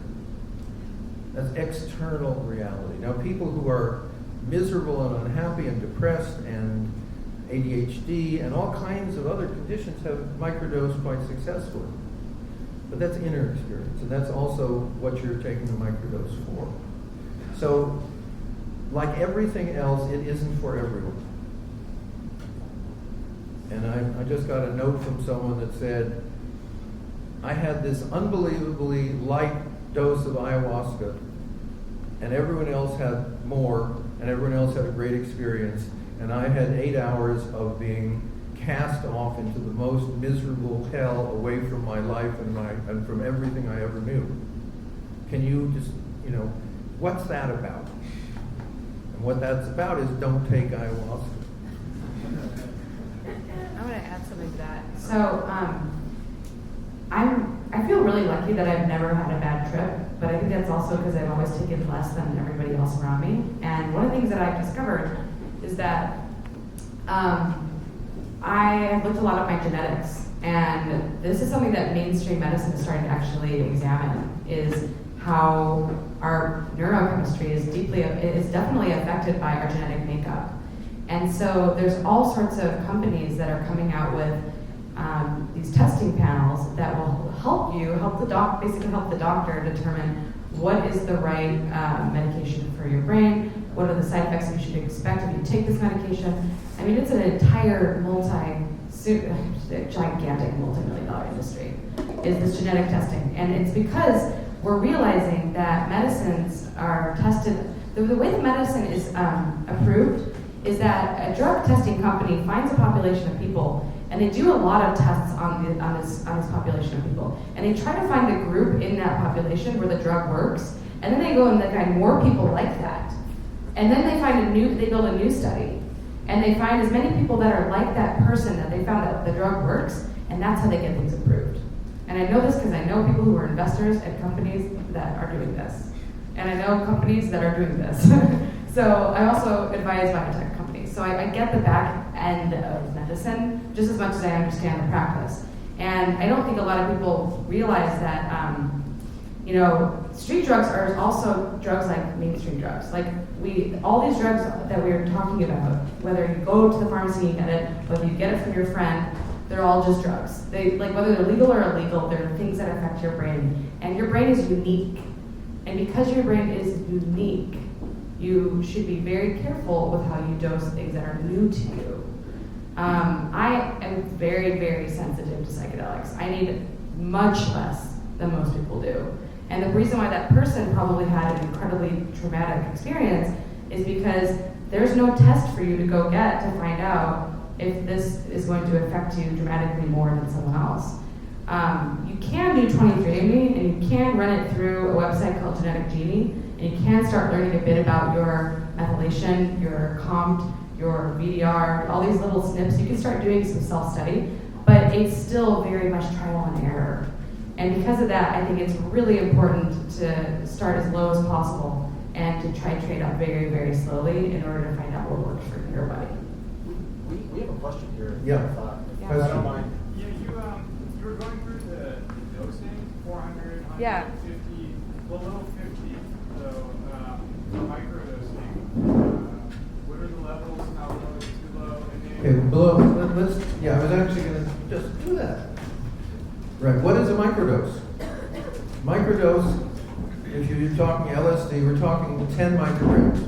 That's external reality. Now, people who are miserable and unhappy and depressed and ADHD and all kinds of other conditions have microdosed quite successfully. But that's inner experience, and that's also what you're taking the microdose for. So, like everything else, it isn't for everyone. And I just got a note from someone that said, I had this unbelievably light dose of ayahuasca, and everyone else had more, and everyone else had a great experience, and I had 8 hours of being cast off into the most miserable hell away from my life and from everything I ever knew. Can you just, what's that about? And what that's about is don't take ayahuasca. I want to add something to that. So, I feel really lucky that I've never had a bad trip, but I think that's also because I've always taken less than everybody else around me. And one of the things that I've discovered is that I have looked a lot at my genetics, and this is something that mainstream medicine is starting to actually examine, is how our neurochemistry is definitely affected by our genetic makeup. And so there's all sorts of companies that are coming out with these testing panels that will help the doctor determine what is the right medication for your brain, what are the side effects you should expect if you take this medication. I mean, it's an entire gigantic multi-million-dollar industry, is this genetic testing. And it's because we're realizing that medicines are tested, the way that medicine is approved is that a drug testing company finds a population of people, and they do a lot of tests on this population of people, and they try to find a group in that population where the drug works, and then they go and they find more people like that, and then they build a new study, and they find as many people that are like that person that they found that the drug works, and that's how they get things approved. And I know this because I know people who are investors at companies that are doing this, and I know companies that are doing this. So I also advise biotech companies. So I get the back end of medicine just as much as I understand the practice. And I don't think a lot of people realize that, street drugs are also drugs like mainstream drugs. Like all these drugs that we're talking about, whether you go to the pharmacy and get it, whether you get it from your friend, they're all just drugs. Whether they're legal or illegal, they're things that affect your brain. And your brain is unique. And because your brain is unique, you should be very careful with how you dose things that are new to you. I am very, very sensitive to psychedelics. I need much less than most people do. And the reason why that person probably had an incredibly traumatic experience is because there's no test for you to go get to find out if this is going to affect you dramatically more than someone else. You can do 23andMe, and you can run it through a website called Genetic Genie, and you can start learning a bit about your methylation, your COMT, your VDR, all these little snips. You can start doing some self-study, but it's still very much trial and error. And because of that, I think it's really important to start as low as possible and to try to trade up very, very slowly in order to find out what works for your body. We have a question here. Yeah. If I don't mind. Yeah, you were going through the dosing, 400, 150, Yeah. below 50. So microdosing. What are the levels? How low is too low? And then Okay, I was actually going to just do that. Right, what is a microdose? Microdose, if you're talking LSD, we're talking 10 micrograms.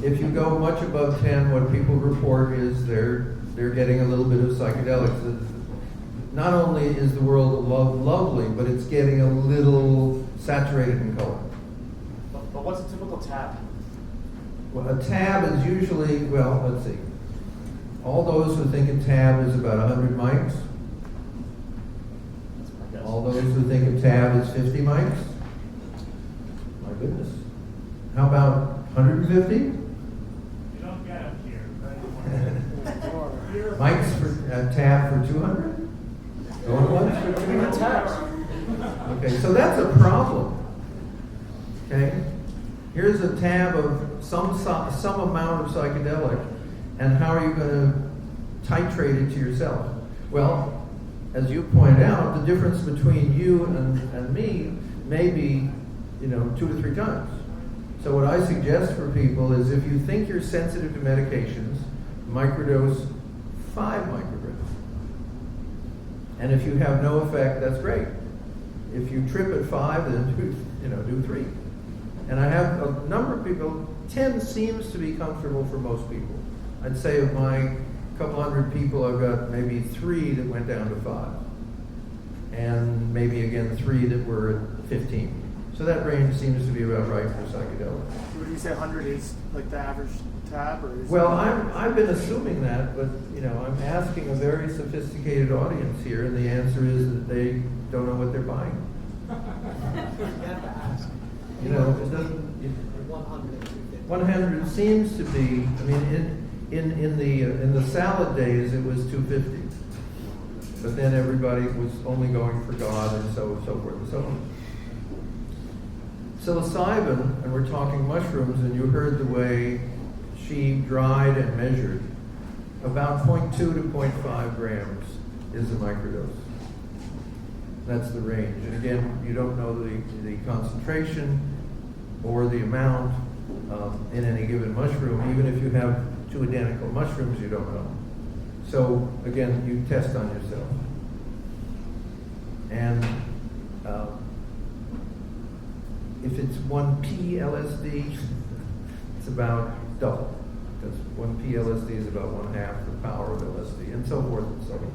If you go much above 10, what people report is they're getting a little bit of psychedelics. Not only is the world lovely, but it's getting a little saturated in color. But what's a typical tab? Well, a tab is usually, let's see. All those who think a tab is about 100 mics. That's my guess. All those who think a tab is 50 mics. My goodness. How about 150? You don't get them here. Mics for a tab for 200? Going once for Give me the 200? tabs. Okay, so that's a problem. Okay? Here's a tab of some amount of psychedelic, and how are you going to titrate it to yourself? Well, as you pointed out, the difference between you and me may be, 2 to 3 times. So what I suggest for people is if you think you're sensitive to medications, microdose 5 micrograms. And if you have no effect, that's great. If you trip at 5, then do 3. And I have a number of people, 10 seems to be comfortable for most people. I'd say of my couple hundred people, I've got maybe 3 that went down to 5. And maybe again 3 that were at 15. So that range seems to be about right for psychedelics. would you say 100 is like the average tab, or is Well, I've been assuming that, but I'm asking a very sophisticated audience here, and the answer is that they don't know what they're buying. have to ask. You know, it doesn't. 100 and 250. 100 seems to be. I mean, in the salad days, it was 250. But then everybody was only going for God, and so forth and so on. Psilocybin, and we're talking mushrooms, and you heard the way she dried and measured. About 0.2 to 0.5 grams is a microdose. That's the range. And again, you don't know the concentration or the amount in any given mushroom. Even if you have 2 identical mushrooms, you don't know. So again, you test on yourself. And if it's 1p LSD, it's about double. Because 1p LSD is about 1/2 the power of LSD, and so forth and so on.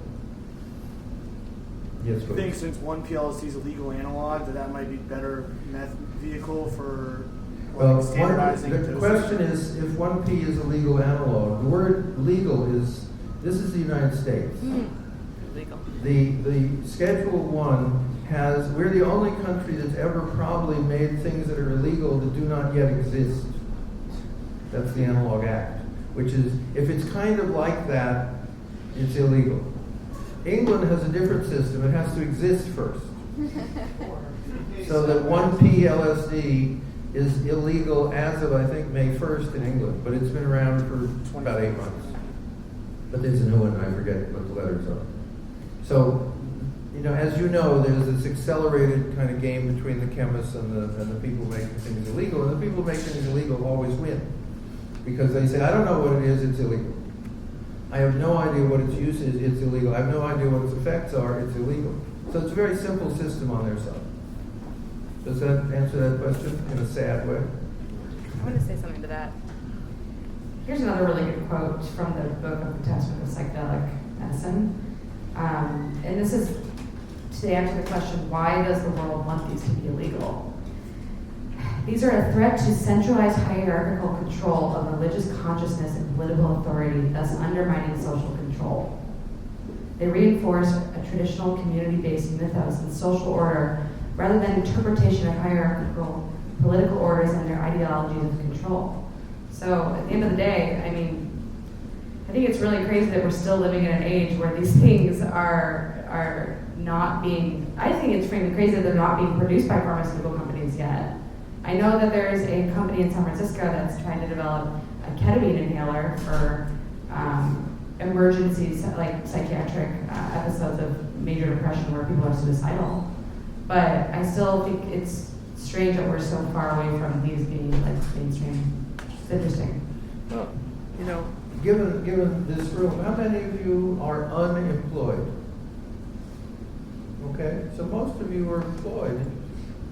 Yes, I go think ahead. since 1-PLSD is a legal analog, that might be better vehicle for Well, standardizing. the dosage. question is if 1p is a legal analog. The word legal is, this is the United States. Legal. The Schedule 1 has, we're the only country that's ever probably made things that are illegal that do not yet exist. That's the Analog Act, which is, if it's kind of like that, it's illegal. England has a different system. It has to exist first. So that 1p LSD is illegal as of, I think, May 1st in England, but it's been around for about 8 months. But there's a new one, I forget what the letters are. So, you know, as you know, there's this accelerated kind of game between the chemists and the people making things illegal, and the people who make things illegal always win. Because they say, I don't know what it is, it's illegal. I have no idea what its use is, it's illegal. I have no idea what its effects are, it's illegal. So it's a very simple system on their side. Does that answer that question in a sad way? I want to say something to that. Here's another really good quote from the book of Attachment of Psychedelic Medicine. And this is to answer the question, why does the world want these to be illegal? These are a threat to centralized hierarchical control of religious consciousness and political authority, thus undermining social control. They reinforce a traditional community-based mythos and social order rather than interpretation of hierarchical political orders and their ideologies of control. So at the end of the day, I mean, I think it's really crazy that we're still living in an age where these things are not being, I think it's frankly crazy that they're not being produced by pharmaceutical companies yet. I know that there is a company in San Francisco that's trying to develop a ketamine inhaler for emergencies, like psychiatric episodes of major depression where people are suicidal. But I still think it's strange that we're so far away from these being like mainstream. It's interesting. Well, you know, given this room, how many of you are unemployed? Okay, so most of you are employed,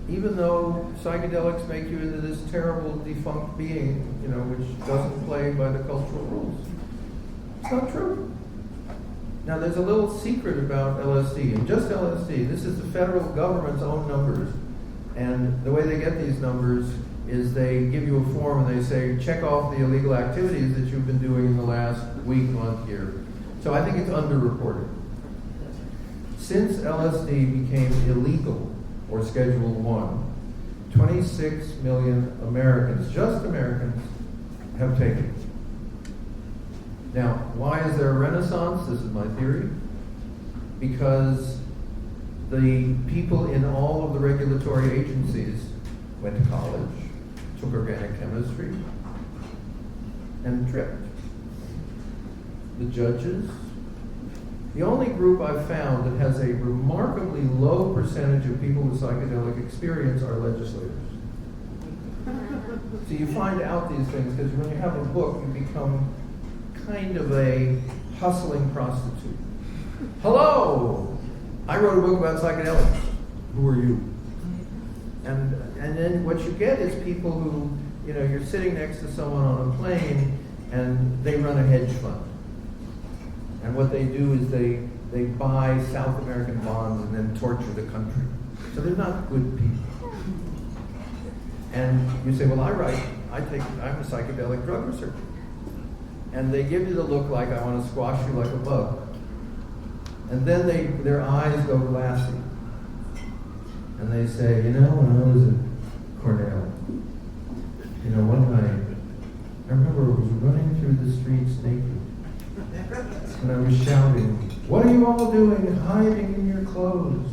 even though psychedelics make you into this terrible defunct being, you know, which doesn't play by the cultural rules. It's not true. Now, there's a little secret about LSD, and just LSD. This is the federal government's own numbers. And the way they get these numbers is they give you a form and they say, check off the illegal activities that you've been doing in the last week, month, year. So I think it's underreported. Since LSD became illegal, or Schedule 1, 26 million Americans, just Americans, have taken it. Now, why is there a renaissance? This is my theory. Because the people in all of the regulatory agencies went to college, took organic chemistry, and tripped. The judges. The only group I've found that has a remarkably low percentage of people with psychedelic experience are legislators. So you find out these things because when you have a book, you become kind of a hustling prostitute. Hello! I wrote a book about psychedelics. Who are you? And then what you get is people who, you know, you're sitting next to someone on a plane and they run a hedge fund. And what they do is they buy South American bonds and then torture the country. So they're not good people. And you say, well, I'm a psychedelic drug researcher. And they give you the look like, I want to squash you like a bug. And then their eyes go glassy. and they say, you know, when I was at Cornell, you know, one night, I remember I was running through the streets naked, and I was shouting, "What are you all doing hiding in your clothes?"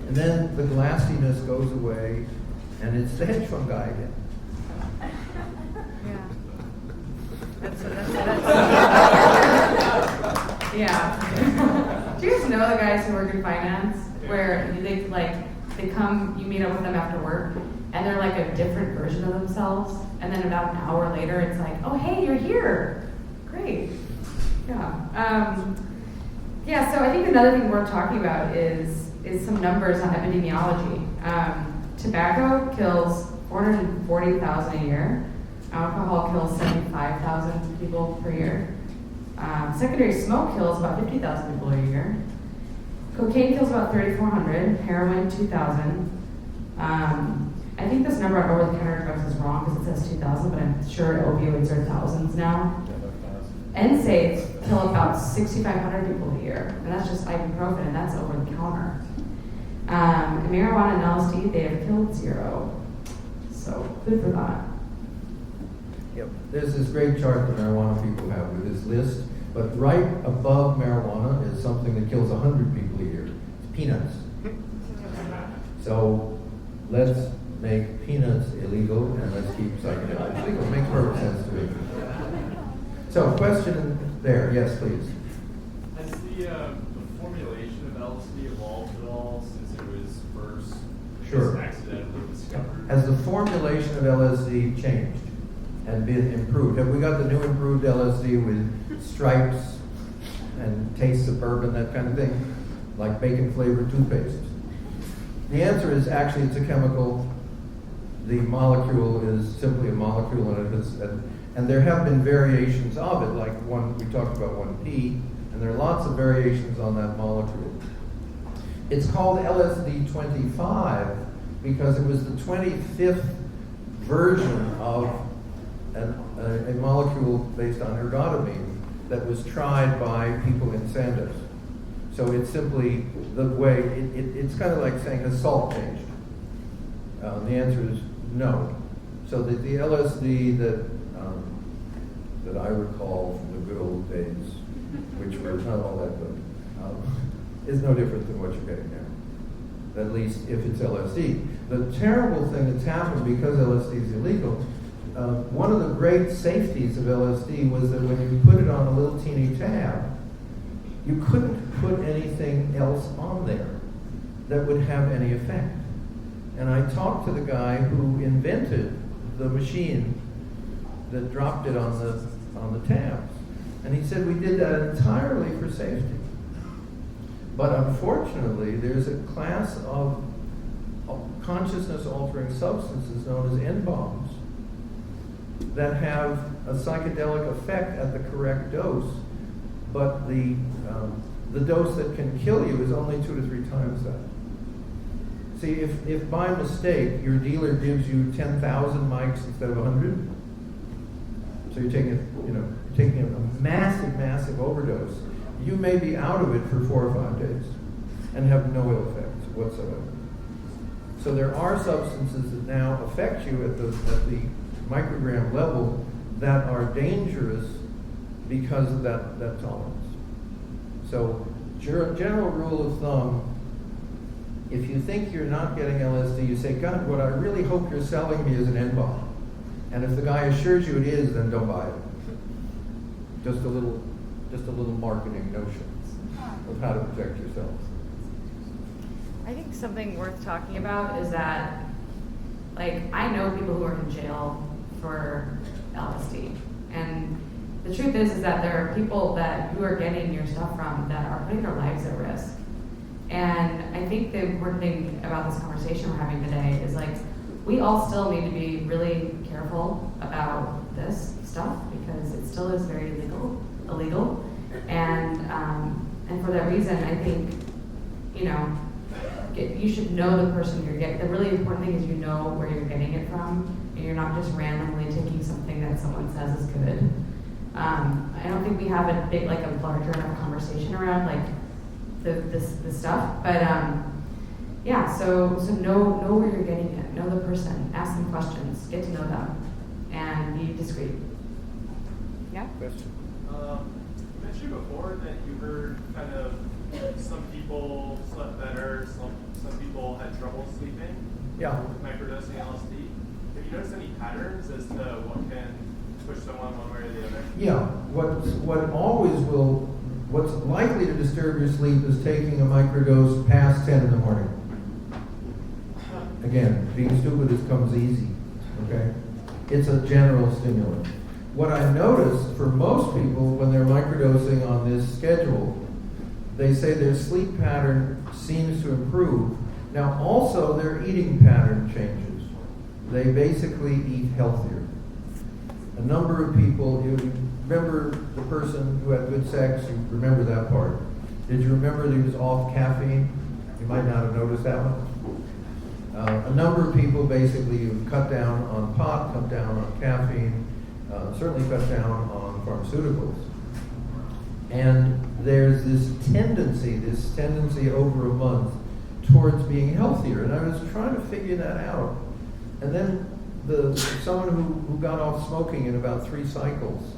And then the glassiness goes away, and it's the hedge fund guy again. Yeah. Yeah. Do you guys know the guys who work in finance, where they come, you meet up with them after work, and they're like a different version of themselves, and then about an hour later, it's like, oh hey, you're here, great. Yeah. Yeah. So I think another thing worth talking about is some numbers on epidemiology. Tobacco kills 440,000 a year. Alcohol kills 75,000 people per year. Secondary smoke kills about 50,000 people a year. Cocaine kills about 3,400. Heroin, 2,000. I think this number on over-the-counter drugs is wrong because it says 2,000, but I'm sure opioids are thousands now. NSAIDs kill about 6,500 people a year, and that's just ibuprofen, and that's over the counter. Marijuana and LSD, they have killed 0. So good for that. Yep. There's this great chart that marijuana people have with this list, but right above marijuana is something that kills 100 people a year. It's peanuts. So let's make peanuts illegal and let's keep psychedelics legal. It makes perfect sense to me. So, question there. Yes, please. Has the formulation of LSD evolved at all since it was first Sure. accidentally discovered? Has the formulation of LSD changed and been improved? Have we got the new improved LSD with stripes and tastes of bourbon, that kind of thing, like bacon-flavored toothpaste? The answer is actually it's a chemical. The molecule is simply a molecule, and there have been variations of it, like we talked about 1P, and there are lots of variations on that molecule. It's called LSD-25 because it was the 25th version of a molecule based on ergotamine that was tried by people in Sandoz. So it's simply the way, it's kind of like saying the salt changed. The answer is no. So the LSD that I recall from the good old days, which were not all that good, is no different than what you're getting now, at least if it's LSD. The terrible thing that's happened because LSD is illegal, one of the great safeties of LSD was that when you put it on a little teeny tab, you couldn't put anything else on there that would have any effect. And I talked to the guy who invented the machine that dropped it on the tabs. And he said we did that entirely for safety. But unfortunately, there's a class of consciousness-altering substances known as N-bombs that have a psychedelic effect at the correct dose, but the dose that can kill you is only 2 to 3 times that. See, if by mistake your dealer gives you 10,000 mics instead of 100, so you're taking a massive overdose, you may be out of it for 4 or 5 days and have no ill effects whatsoever. So there are substances that now affect you at the microgram level that are dangerous because of that tolerance. So general rule of thumb, if you think you're not getting LSD, you say, God, what I really hope you're selling me is an N-bomb. And if the guy assures you it is, then don't buy it. Just a little marketing notion of how to protect yourself. I think something worth talking about is that, I know people who are in jail for LSD, and the truth is that there are people that you are getting your stuff from that are putting their lives at risk. And I think the important thing about this conversation we're having today is we all still need to be really careful about this stuff because it still is very illegal. And for that reason, I think, you should know the person you're getting. The really important thing is you know where you're getting it from, and you're not just randomly taking something that someone says is good. I don't think we have a big, a larger enough conversation around this stuff, but yeah, so know where you're getting it, know the person, ask them questions, get to know them, and be discreet. Yeah? You mentioned before that you heard kind of some people slept better, some people had trouble sleeping. Yeah. With microdosing LSD. Have you noticed any patterns as to what can push someone one way or the other? Yeah, what's likely to disturb your sleep is taking a microdose past 10 in the morning. Again, being stupid comes easy, okay? It's a general stimulant. What I noticed for most people when they're microdosing on this schedule, they say their sleep pattern seems to improve. Now also their eating pattern changes. They basically eat healthier. A number of people, you remember the person who had good sex, you remember that part. Did you remember that he was off caffeine? You might not have noticed that one. A number of people basically cut down on pot, cut down on caffeine, certainly cut down on pharmaceuticals. And there's this tendency over a month towards being healthier. And I was trying to figure that out. And then someone who got off smoking in about 3 cycles,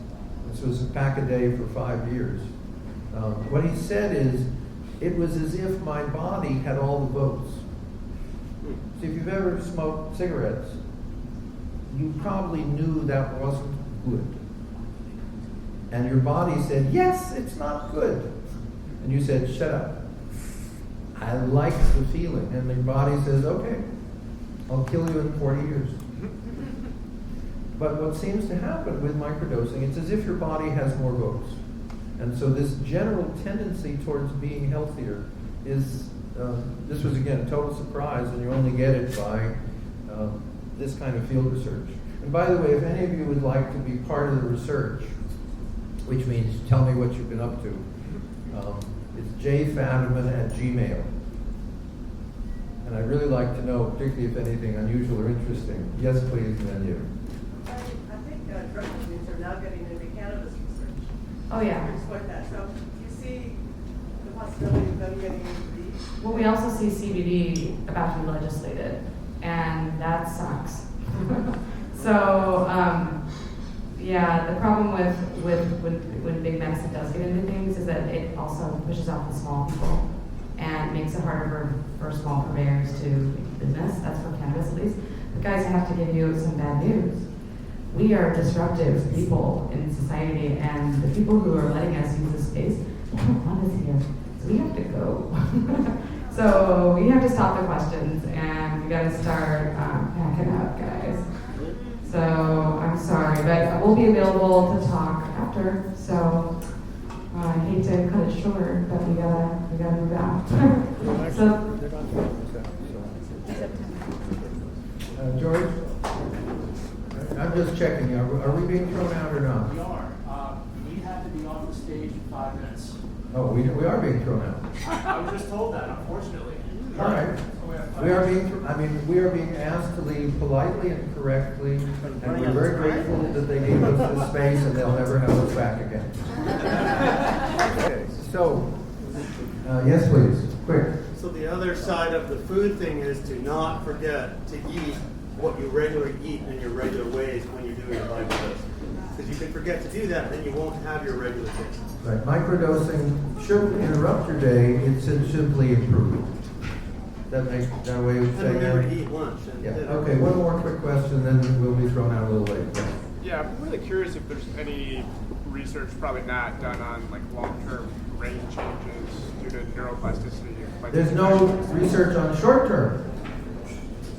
this was a pack a day for 5 years, what he said is, it was as if my body had all the votes. See, if you've ever smoked cigarettes, you probably knew that wasn't good. And your body said, yes, it's not good. And you said, shut up. I like the feeling. And your body says, okay, I'll kill you in 40 years. But what seems to happen with microdosing, it's as if your body has more votes. And so this general tendency towards being healthier is, this was again a total surprise, and you only get it by this kind of field research. And by the way, if any of you would like to be part of the research, which means tell me what you've been up to, it's jfadiman@gmail. And I'd really like to know, particularly if anything unusual or interesting. Yes, please, and then you. I think drug companies are now getting into cannabis research. Oh yeah. To exploit that. So you see the possibility of them getting into these. Well, we also see CBD about to be legislated, and that sucks. So, yeah, the problem with when big medicine does get into things is that it also pushes out the small people and makes it harder for small purveyors to make business. That's for cannabis at least. But guys, I have to give you some bad news. We are disruptive people in society, and the people who are letting us use this space, they don't want us here. So we have to go. So we have to stop the questions, and we got to start packing up, guys. So I'm sorry, but we'll be available to talk after. So I hate to cut it short, but we gotta move out. So George, I'm just checking. Are we being thrown out or not? We are. We have to be off the stage in 5 minutes. Oh, we are being thrown out. I was just told that, unfortunately. All right. We are being asked to leave politely and correctly, and we're very grateful that they gave us this space, and they'll never have us back again. Okay, so, yes, please, quick. So the other side of the food thing is to not forget to eat what you regularly eat in your regular ways when you're doing a microdose. Because you can forget to do that, then you won't have your regular taste. Right, microdosing shouldn't interrupt your day, it should simply improve. That makes that way of And saying remember that? to eat lunch. And Yeah. dinner. Okay, one more quick question, then we'll be thrown out a little late. Yeah, I'm really curious if there's any research, probably not, done on like long-term brain changes due to neuroplasticity. There's no research on short-term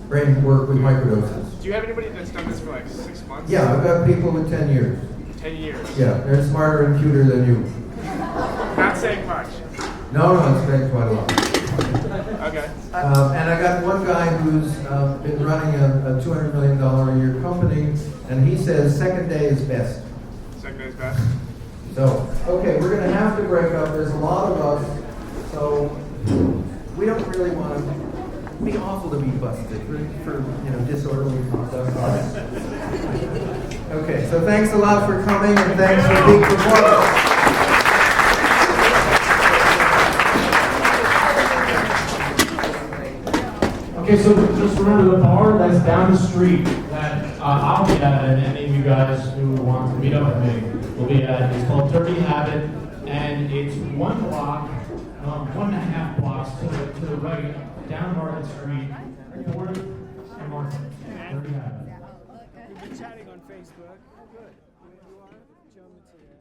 brain work with microdoses. Do you have anybody that's done this for like 6 months? Yeah, I've got people with 10 years. 10 years? Yeah, they're smarter and cuter than you. Not saying much. No, it's been quite a lot. Okay. And I got one guy who's been running a $200 million a year company, and he says second day is best. Second day is best? So, okay, we're going to have to break up. There's a lot of us, so we don't really want to be awful to be busted for disorderly conduct. Okay, so thanks a lot for coming, and thanks for being performers. Okay, so just remember the bar that's down the street that I'll be at, and any of you guys who want to meet up with me will be at. It's called Dirty Habit, and it's 1 block, 1.5 blocks to the right, down Market Street, 4th and Market. Dirty Habit. We've been chatting on Facebook. Good. You are? Joe Mateo.